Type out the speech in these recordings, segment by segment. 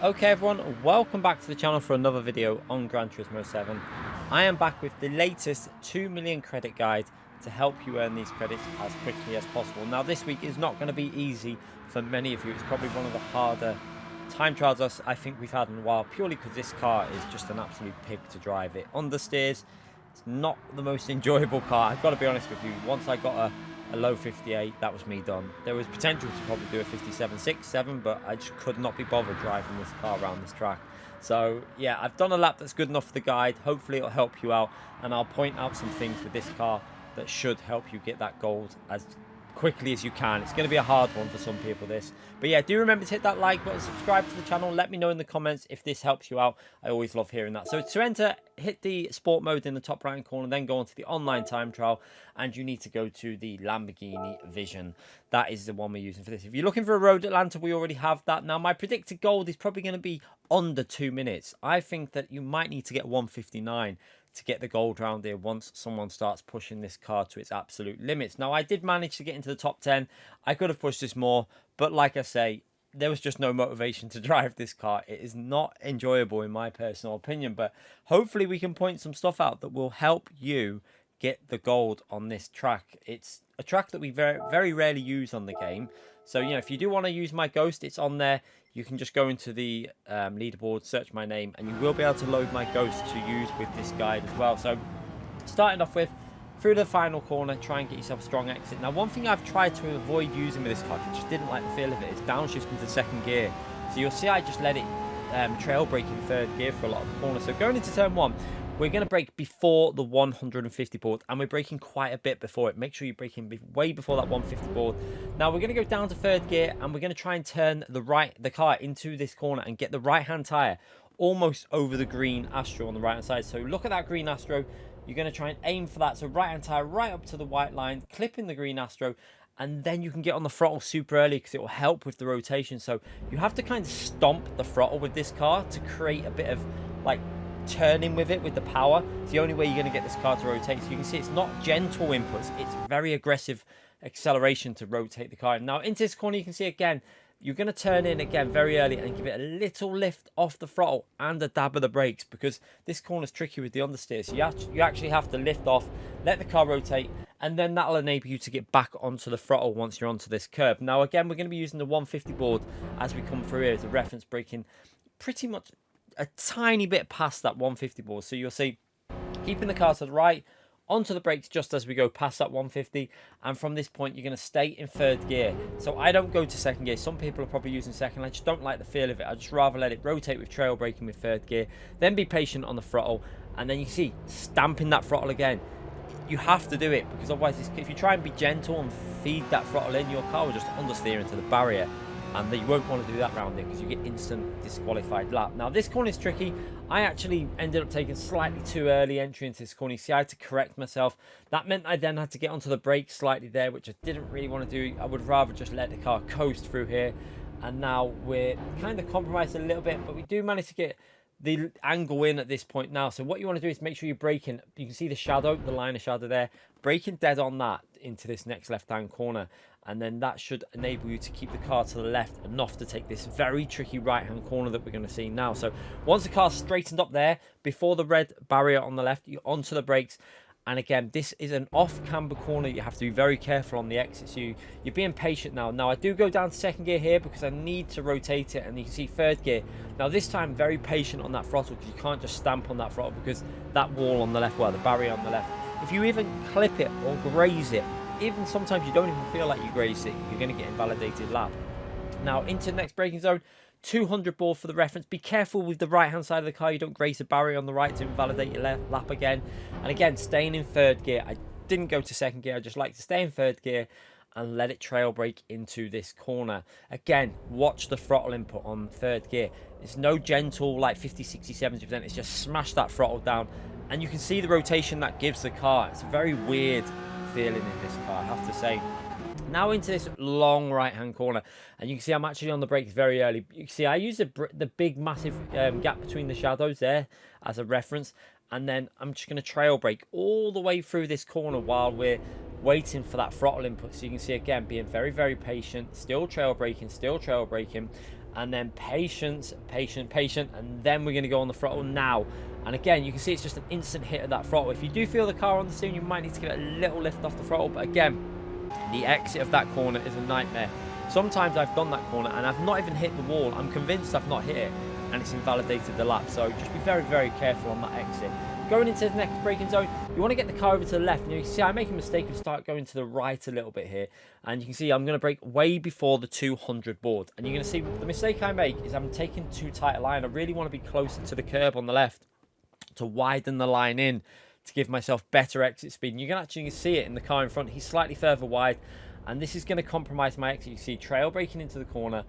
Okay everyone, welcome back to the channel for another video on Gran Turismo 7. I am back with the latest 2 million credit guide to help you earn these credits as quickly as possible. Now this week is not going to be easy for many of you. It's probably one of the harder time trials I think we've had in a while, purely because this car is just an absolute pig to drive. It understeers. It's not the most enjoyable car, I've got to be honest with you. Once I got a low 58, that was me done. There was potential to probably do a 57, 6, 7, but I just could not be bothered driving this car around this track. So yeah, I've done a lap that's good enough for the guide. Hopefully it'll help you out, and I'll point out some things with this car that should help you get that gold as quickly as you can. It's going to be a hard one for some people, this. But yeah, do remember to hit that like button, subscribe to the channel, let me know in the comments if this helps you out. I always love hearing that. So to enter, hit the sport mode in the top right hand corner, then go on to the online time trial, and you need to go to the Lamborghini Vision. That is the one we're using for this. If you're looking for a Road Atlanta, we already have that. Now my predicted gold is probably going to be under 2 minutes. I think that you might need to get 1:59 to get the gold round here once someone starts pushing this car to its absolute limits. Now I did manage to get into the top 10. I could have pushed this more, but like I say, there was just no motivation to drive this car. It is not enjoyable in my personal opinion, but hopefully we can point some stuff out that will help you get the gold on this track. It's a track that we very rarely use on the game. So, you know, if you do want to use my Ghost, it's on there. You can just go into the leaderboard, search my name, and you will be able to load my Ghost to use with this guide as well. So, starting off with, through the final corner, try and get yourself a strong exit. Now, one thing I've tried to avoid using with this car, because I just didn't like the feel of it, is downshift into second gear. So you'll see I just let it trail brake in third gear for a lot of the corners. So going into turn one, we're going to brake before the 150 board, and we're braking quite a bit before it. Make sure you're braking way before that 150 board. Now we're going to go down to third gear, and we're going to try and turn the car into this corner and get the right-hand tyre almost over the green Astro on the right-hand side. So look at that green Astro. You're going to try and aim for that. So right-hand tyre right up to the white line, clipping the green Astro, and then you can get on the throttle super early because it will help with the rotation. So you have to kind of stomp the throttle with this car to create a bit of like turning with it with the power. It's the only way you're going to get this car to rotate. So you can see it's not gentle inputs, it's very aggressive acceleration to rotate the car. Now into this corner, you can see again, you're going to turn in again very early and give it a little lift off the throttle and a dab of the brakes, because this corner's tricky with the understeer. So you actually have to lift off, let the car rotate, and then that'll enable you to get back onto the throttle once you're onto this curb. Now again, we're going to be using the 150 board as we come through here as a reference, braking pretty much a tiny bit past that 150 board. So you'll see, keeping the car to the right, onto the brakes just as we go past that 150, and from this point you're going to stay in third gear. So I don't go to second gear. Some people are probably using second. I just don't like the feel of it. I just rather let it rotate with trail braking with third gear, then be patient on the throttle, and then you see stamping that throttle again. You have to do it, because otherwise if you try and be gentle and feed that throttle in, your car will just understeer into the barrier, and you won't want to do that round it because you get instant disqualified lap. Now this corner is tricky. I actually ended up taking slightly too early entry into this corner. You see, I had to correct myself. That meant I then had to get onto the brakes slightly there, which I didn't really want to do. I would rather just let the car coast through here. And now we're kind of compromised a little bit, but we do manage to get the angle in at this point now. So what you want to do is make sure you're braking. You can see the shadow, the line of shadow there, braking dead on that into this next left-hand corner, and then that should enable you to keep the car to the left enough to take this very tricky right-hand corner that we're going to see now. So once the car's straightened up there, before the red barrier on the left, you're onto the brakes. And again, this is an off-camber corner. You have to be very careful on the exits. You're being patient now. Now, I do go down to second gear here because I need to rotate it. And you can see third gear. Now, this time, very patient on that throttle, because you can't just stamp on that throttle, because that wall on the left, well, the barrier on the left, if you even clip it or graze it, even sometimes you don't even feel like you grazed it, you're going to get invalidated lap. Now, into the next braking zone. 200 ball for the reference. Be careful with the right hand side of the car. You don't graze the barrier on the right to invalidate your left lap again. And again, staying in third gear. I didn't go to second gear. I just like to stay in third gear and let it trail brake into this corner. Again, watch the throttle input on third gear. It's no gentle like 50, 60, 70%. It's just smash that throttle down. And you can see the rotation that gives the car. It's a very weird feeling in this car, I have to say. Now into this long right-hand corner, and you can see I'm actually on the brakes very early. You can see I use the big, massive gap between the shadows there as a reference, and then I'm just going to trail brake all the way through this corner while we're waiting for that throttle input. So you can see, again, being very patient, still trail braking, and then patience, and then we're going to go on the throttle now. And again, you can see it's just an instant hit of that throttle. If you do feel the car on the steering, you might need to give it a little lift off the throttle, but again, the exit of that corner is a nightmare. Sometimes I've done that corner and I've not even hit the wall. I'm convinced I've not hit it, and it's invalidated the lap. So just be very, very careful on that exit. Going into the next braking zone, you want to get the car over to the left. And you can see I make a mistake and start going to the right a little bit here. And you can see I'm going to brake way before the 200 board. And you're going to see the mistake I make is I'm taking too tight a line. I really want to be closer to the curb on the left to widen the line in, to give myself better exit speed. And you can actually see it in the car in front. He's slightly further wide, and this is going to compromise my exit. You see trail braking into the corner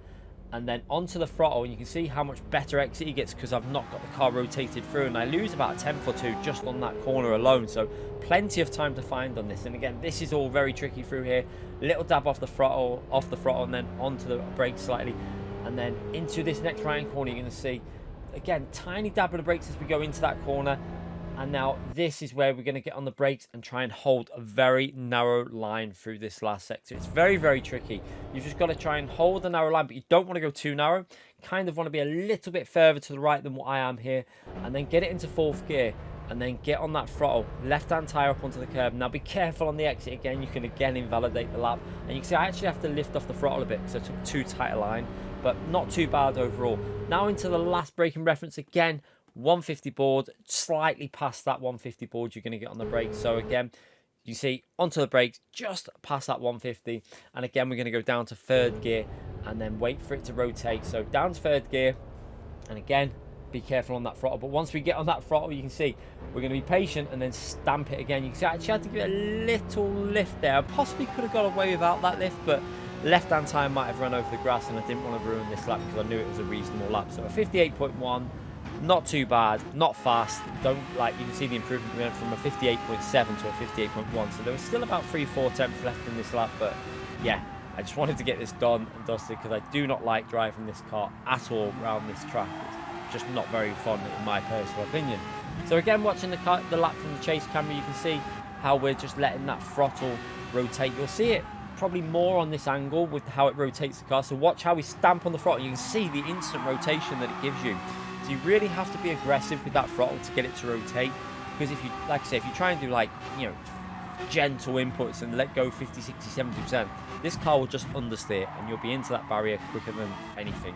and then onto the throttle, and you can see how much better exit he gets because I've not got the car rotated through, and I lose about a tenth or two just on that corner alone. So plenty of time to find on this. And again, this is all very tricky through here. Little dab off the throttle, and then onto the brakes slightly, and then into this next right-hand corner. You're going to see again tiny dab of the brakes as we go into that corner. And now this is where we're going to get on the brakes and try and hold a very narrow line through this last sector. It's very, very tricky. You've just got to try and hold a narrow line, but you don't want to go too narrow. Kind of want to be a little bit further to the right than what I am here. And then get it into fourth gear. And then get on that throttle. Left-hand tyre up onto the curb. Now be careful on the exit again. You can again invalidate the lap. And you can see I actually have to lift off the throttle a bit because I took too tight a line. But not too bad overall. Now into the last braking reference again. 150 board, slightly past that 150 board you're going to get on the brakes. So again, you see onto the brakes, just past that 150. And again, we're going to go down to third gear and then wait for it to rotate. So down to third gear, and again, be careful on that throttle. But once we get on that throttle, you can see we're going to be patient and then stamp it again. You can see I actually had to give it a little lift there. I possibly could have got away without that lift, but left-hand tyre might have run over the grass, and I didn't want to ruin this lap because I knew it was a reasonable lap. So a 58.1. Not too bad, not fast. Don't like, you can see the improvement. We went from a 58.7 to a 58.1. So there was still about 3-4 tenths left in this lap. But yeah, I just wanted to get this done and dusted because I do not like driving this car at all around this track. It's just not very fun in my personal opinion. So again, watching the lap from the chase camera, you can see how we're just letting that throttle rotate. You'll see it probably more on this angle with how it rotates the car. So watch how we stamp on the throttle. You can see the instant rotation that it gives you. So you really have to be aggressive with that throttle to get it to rotate, because if you, like I say, if you try and do like, you know, gentle inputs and let go 50, 60, 70%, this car will just understeer and you'll be into that barrier quicker than anything.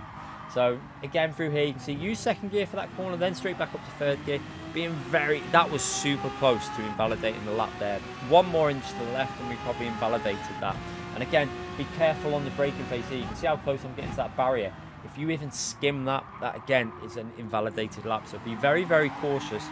So again, through here you can see use second gear for that corner, then straight back up to third gear, being very, that was super close to invalidating the lap there. One more inch to the left and we probably invalidated that. And again, be careful on the braking phase here. You can see how close I'm getting to that barrier. If you even skim that, that again is an invalidated lap. So be very, very cautious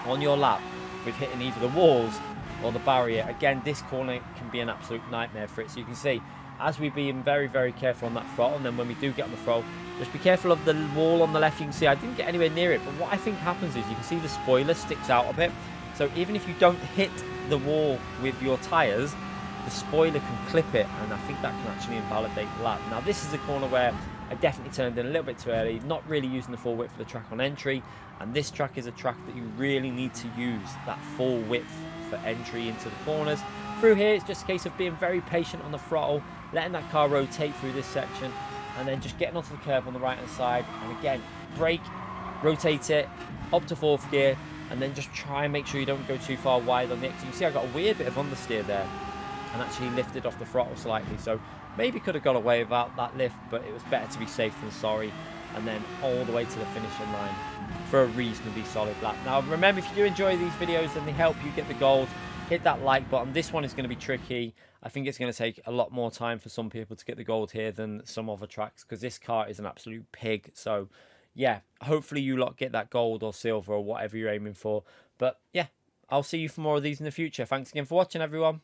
on your lap with hitting either the walls or the barrier. Again, this corner can be an absolute nightmare for it. So you can see, as we're being very, very careful on that throttle, and then when we do get on the throttle, just be careful of the wall on the left. You can see I didn't get anywhere near it, but what I think happens is you can see the spoiler sticks out a bit. So even if you don't hit the wall with your tyres, the spoiler can clip it, and I think that can actually invalidate the lap. Now this is the corner where I definitely turned in a little bit too early, not really using the full width of the track on entry, and this track is a track that you really need to use that full width for entry into the corners. Through here, it's just a case of being very patient on the throttle, letting that car rotate through this section, and then just getting onto the curb on the right hand side, and again, brake, rotate it, up to fourth gear, and then just try and make sure you don't go too far wide on the exit. You see I got a weird bit of understeer there, and actually lifted off the throttle slightly, so maybe could have got away without that lift, but it was better to be safe than sorry. And then all the way to the finishing line for a reasonably solid lap. Now remember, if you do enjoy these videos and they help you get the gold, hit that like button. This one is going to be tricky. I think it's going to take a lot more time for some people to get the gold here than some other tracks, because this car is an absolute pig. So yeah, hopefully you lot get that gold or silver or whatever you're aiming for. But yeah, I'll see you for more of these in the future. Thanks again for watching, everyone.